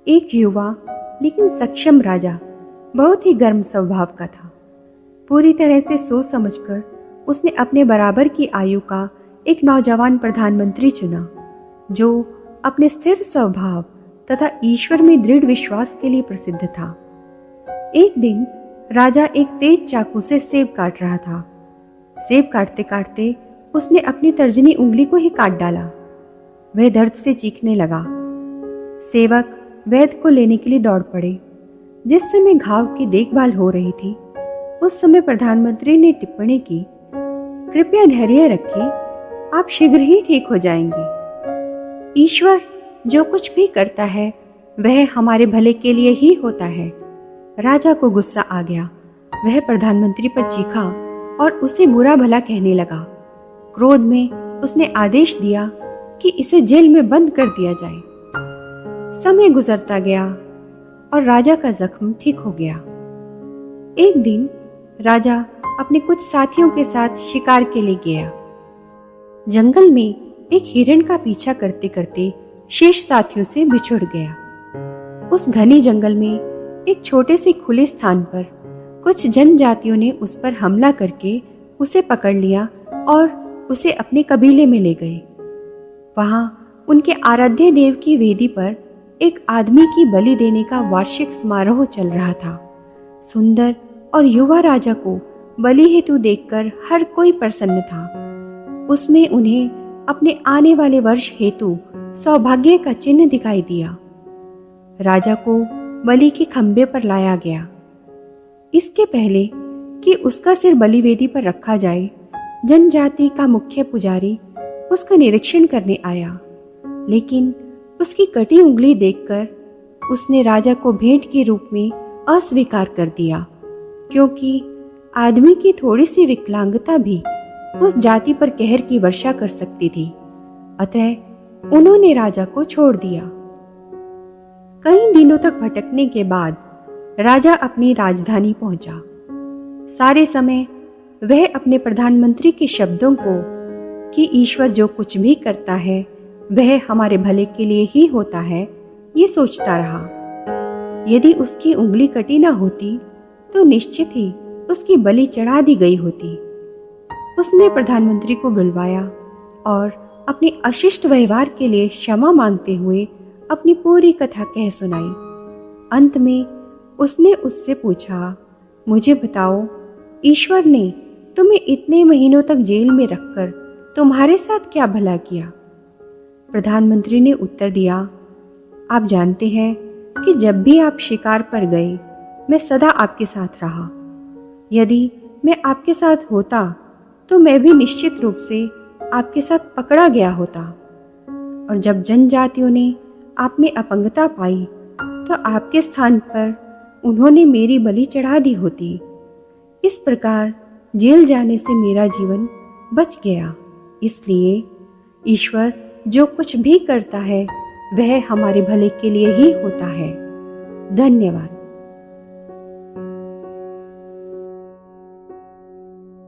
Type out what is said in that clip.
एक युवा लेकिन सक्षम राजा बहुत ही गर्म स्वभाव का था। पूरी तरह से सोच समझकर उसने अपने बराबर की आयु का एक नौजवान प्रधानमंत्री चुना, जो अपने स्थिर स्वभाव तथा ईश्वर में दृढ़ विश्वास के लिए प्रसिद्ध था। एक दिन राजा एक तेज चाकू से सेब काट रहा था। सेब काटते काटते उसने अपनी तर्जनी उंगली को ही काट डाला। वह दर्द से चीखने लगा। सेवक वैद्य को लेने के लिए दौड़ पड़े। जिस समय घाव की देखभाल हो रही थी, उस समय प्रधानमंत्री ने टिप्पणी की, कृपया धैर्य रखिए, आप शीघ्र ही ठीक हो जाएंगे। ईश्वर जो कुछ भी करता है वह हमारे भले के लिए ही होता है। राजा को गुस्सा आ गया। वह प्रधानमंत्री पर चीखा और उसे बुरा भला कहने लगा। क्रोध में उसने आदेश दिया कि इसे जेल में बंद कर दिया जाए। समय गुजरता गया और राजा का जख्म ठीक हो गया। एक दिन राजा अपने कुछ साथियों के साथ शिकार के लिए गया। जंगल में एक हिरण का पीछा करते करते शेष साथियों से बिछुड़ गया। उस घने जंगल में एक छोटे से खुले स्थान पर कुछ जनजातियों ने उस पर हमला करके उसे पकड़ लिया और उसे अपने कबीले में ले गए। वहां उनके आराध्य देव की वेदी पर एक आदमी की बलि देने का वार्षिक समारोह चल रहा था। सुंदर और युवा राजा को बलि हेतु देखकर हर कोई प्रसन्न था। उसमें उन्हें अपने आने वाले वर्ष हेतु सौभाग्य का चिन्ह दिखाई दिया। राजा को बलि के खंबे पर लाया गया। इसके पहले कि उसका सिर बलि वेदी पर रखा जाए, जनजाति का मुख्य पुजारी उसका निरीक्षण करने आया, लेकिन उसकी कटी उंगली देखकर उसने राजा को भेंट के रूप में अस्वीकार कर दिया, क्योंकि आदमी की थोड़ी सी विकलांगता भी उस जाति पर कहर की वर्षा कर सकती थी। अतः उन्होंने राजा को छोड़ दिया। कई दिनों तक भटकने के बाद राजा अपनी राजधानी पहुंचा। सारे समय वह अपने प्रधानमंत्री के शब्दों को कि ईश्वर जो कुछ भी करता है वह हमारे भले के लिए ही होता है, ये सोचता रहा। यदि उसकी उंगली कटी ना होती तो निश्चित ही उसकी बलि चढ़ा दी गई होती। उसने प्रधानमंत्री को बुलवाया और अपने अशिष्ट व्यवहार के लिए क्षमा मांगते हुए अपनी पूरी कथा कह सुनाई। अंत में उसने उससे पूछा, मुझे बताओ, ईश्वर ने तुम्हें इतने महीनों तक जेल में रखकर तुम्हारे साथ क्या भला किया? प्रधानमंत्री ने उत्तर दिया, आप जानते हैं कि जब भी आप शिकार पर गए मैं सदा आपके साथ रहा। यदि मैं आपके साथ होता तो मैं भी निश्चित रूप से आपके साथ पकड़ा गया होता, और जब जनजातियों ने आप में अपंगता पाई तो आपके स्थान पर उन्होंने मेरी बलि चढ़ा दी होती। इस प्रकार जेल जाने से मेरा जीवन बच गया। इसलिए ईश्वर जो कुछ भी करता है वह हमारे भले के लिए ही होता है। धन्यवाद।